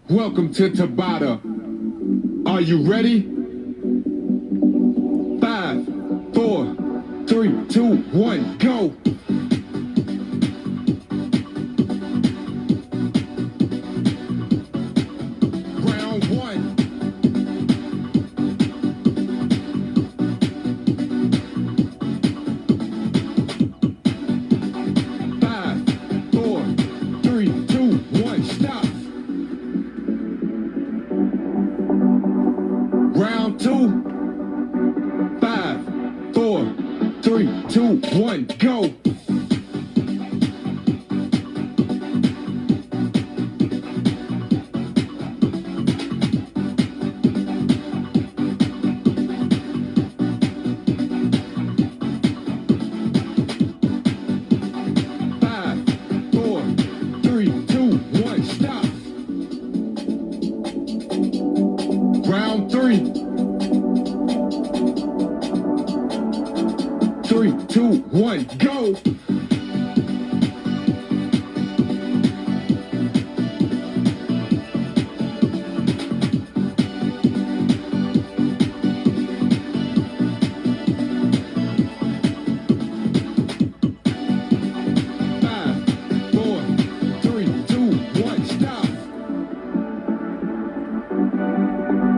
Welcome to Tabata. Are you ready? 5, 4, 3, 2, 1, go! Round 1. 5, 4, 3, 2, 1, stop! Round 2. 5, 4, 3, 2, 1, go! Round 3. 3, 2, 1, go!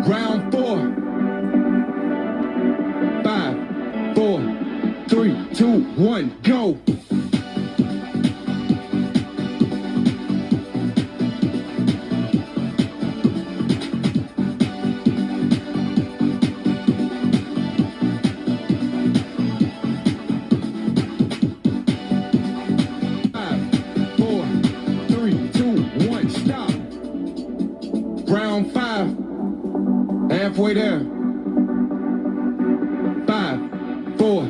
Round 4. 5, 4, 3, 2, 1, go! 5, 4, 3, 2, 1, stop! Round 5. Halfway there. 5, 4,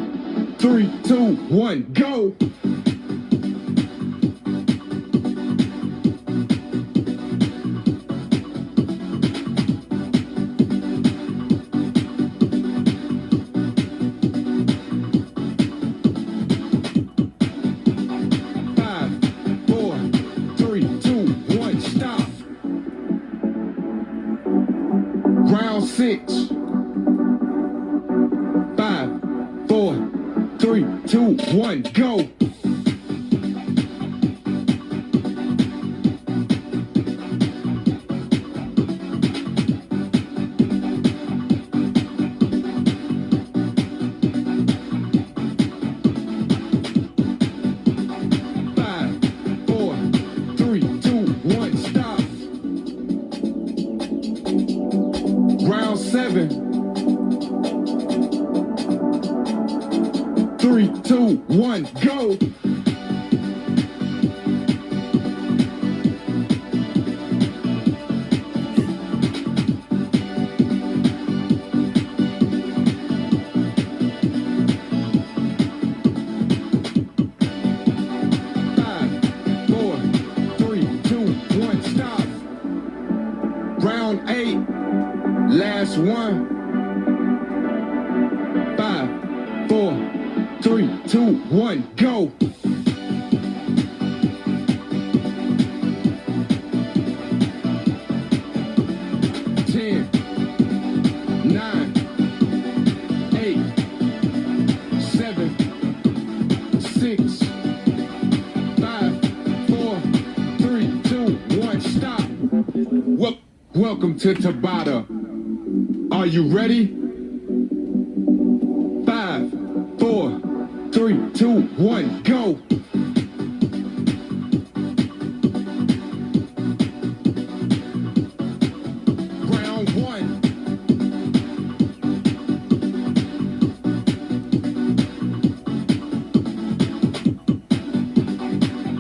3, 2, 1, go! Round 6. 5, 4, 3, 2, 1, go! Round 7. 3, 2, 1, go! Round 8, last one. 5, 4, 3, 2, 1, go! 10, 9, 8, 7, 6, 5, 4, 3, 2, 1, stop! Welcome to Tabata. Are you ready? 5, 4, 3, 2, 1, go! Round 1.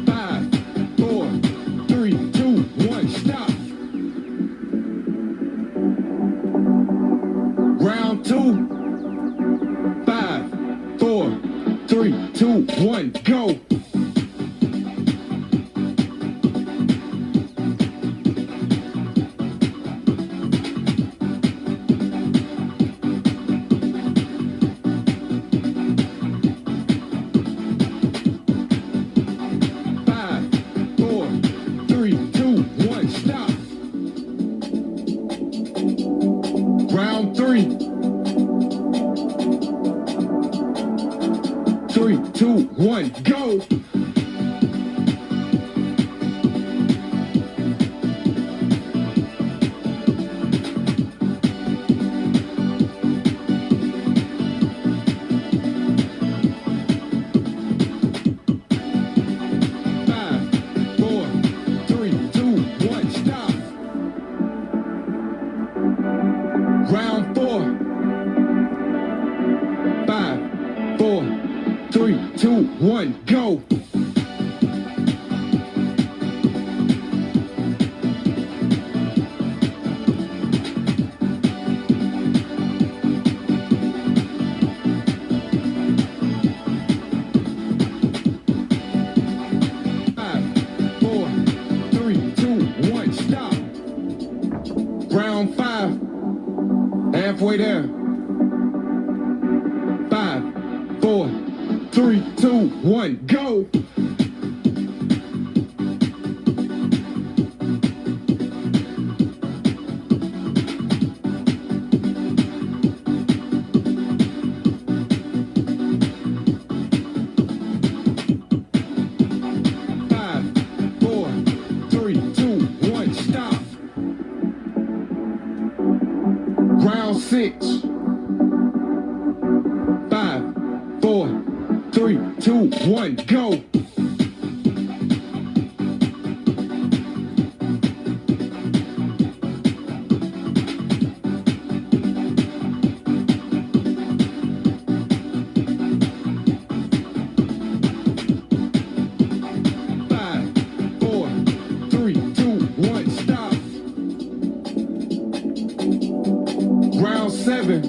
5, 4, 3, 2, 1, stop! Round 2. 5, 4, 3, 2, 1, go! Round three. 3, 2, 1, go. 5, 4, 3, 2, 1, stop. Round four. 5, 4, 3, 2, 1, go. 5, 4, 3, 2, 1, stop. Round five. Halfway there. 5, 4, 3, 2, 1, go. 5, 4, 3, 2, 1, stop. Round six. 5, 4, 3, 2, 1, go. 5, 4, 3, 2, 1, stop. Round seven.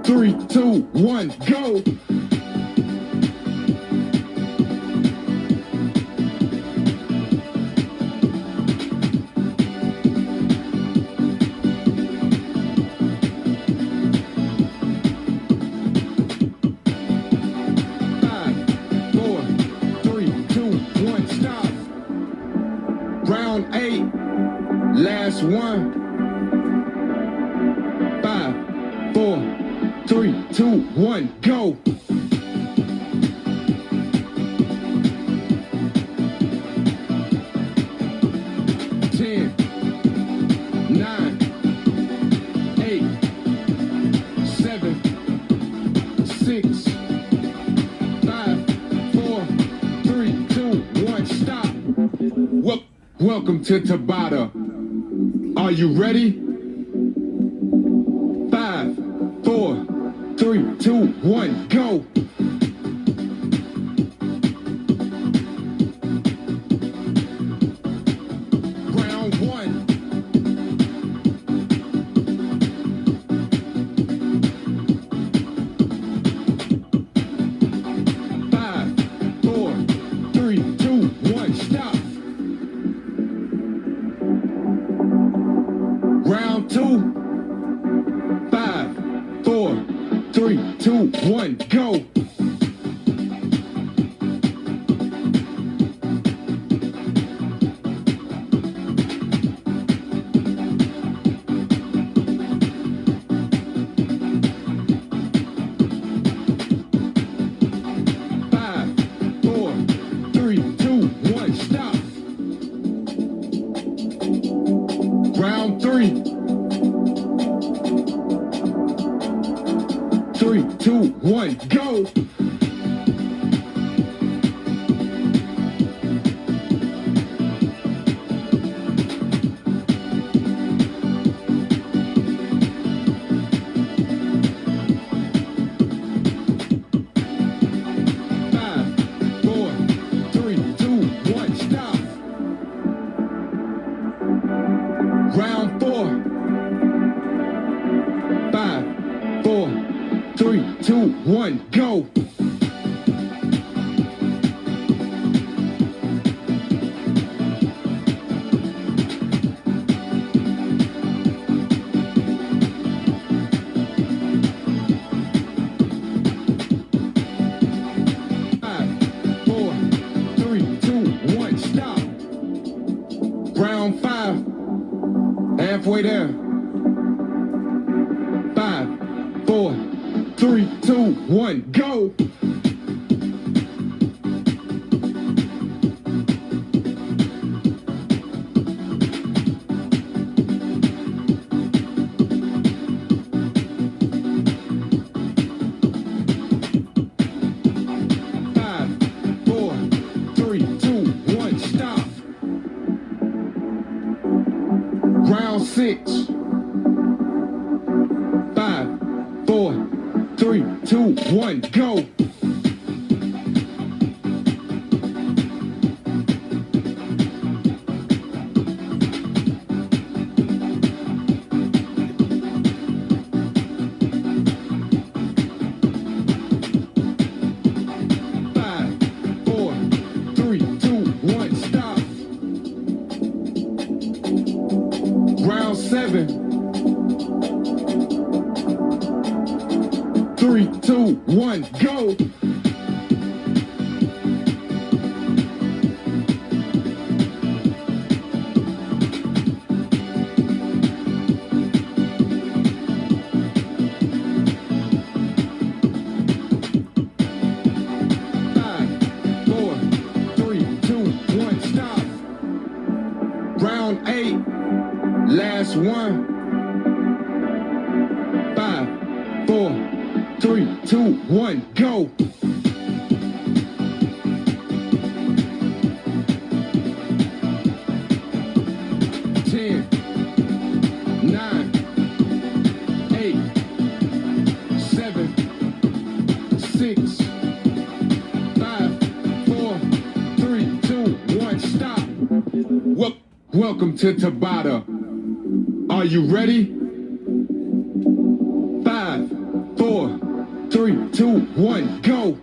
3, 2, 1, go. 5, 4, 3, 2, 1, stop. Round eight. Last one. 5, 4, 3, 2, 1, go. 10, 9, 8, 7, 6, 5, 4, 3, 2, 1, stop. Welcome to Tabata. Are you ready? 5, 4, 3, 2, 1, go. 1. 5, 4, 3, 2, 1, stop. Round two. 5, 4, 3, 2, 1, go. 5, 4, 3, 2, 1, stop. Round three. 3, 2, 1, go. 5, 4, 3, 2, 1, stop. Round four. 5, 4, 3, 2, 1, go. 5, 4, 3, 2, 1, stop. Round five. Halfway there. 5, 4, 3, 2, 1, go. 6. 5, 4, 3, 2, 1, go. 7. 3, 2, 1, go. 5, 4, 3, 2, 1, stop. Round 8. Last one. 5, 4, 3, 2, 1, go. 10, 9, 8, 7, 6, 5, 4, 3, 2, 1, stop. Welcome to Tabata. Are you ready? 5, 4, 3, 2, 1, go.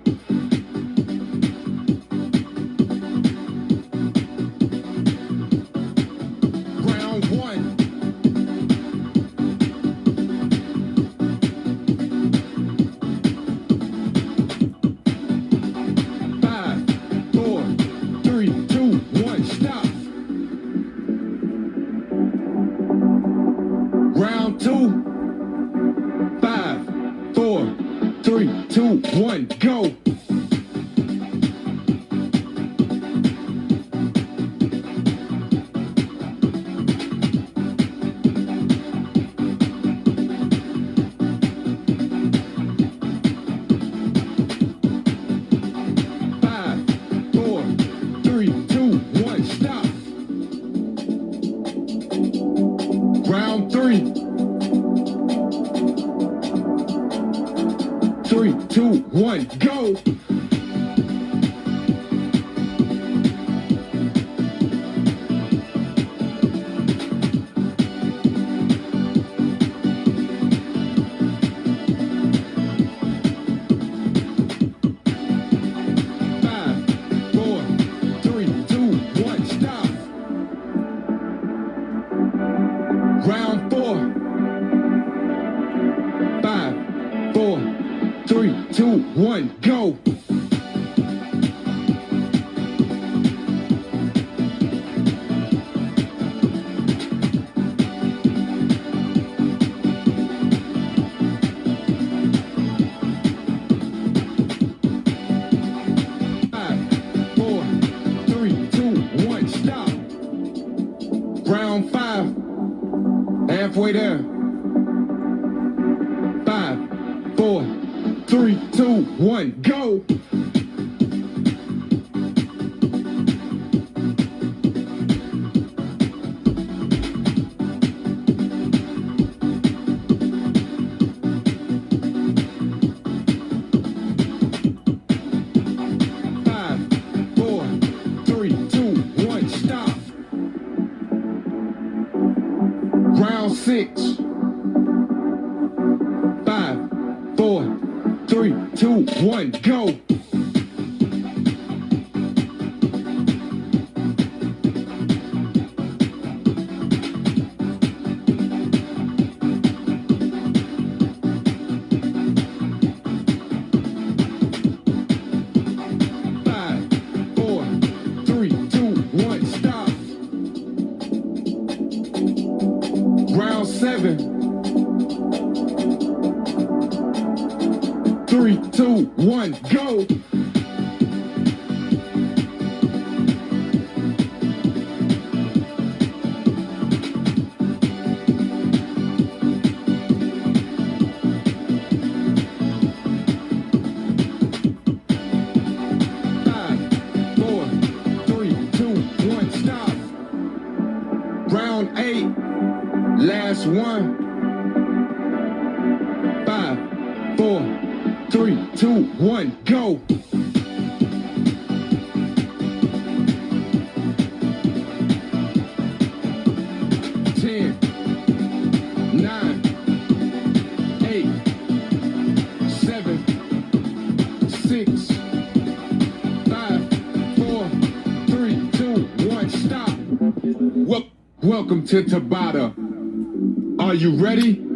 Round 1. 5, 4, 3, 2, 1, stop. Round 2. 5, 4, 3, 2, 1, go. Round 3. 3, 2, 1, go. 5, 4, 3, 2, 1, stop. Round 4. 5, 4, 3, 2, 1, go. 5, 4, 3, 2, 1, stop. Round 5. Halfway there. 5, 4, 3, 2, 1, go. 5, 4, 3, 2, 1, stop. Round 6. 5, 4, 3, 2, 1, go. 5, 4, 3, 2, 1, stop. 7, 3, 2, 1, go. 5, 4, 3, 2, 1, stop. Round 8, last one. 5, 4, 3, 2, 1, go. 10, 9, 8, 7, 6, 5, 4, 3, 2, 1, stop. Welcome to Tabata. Are you ready?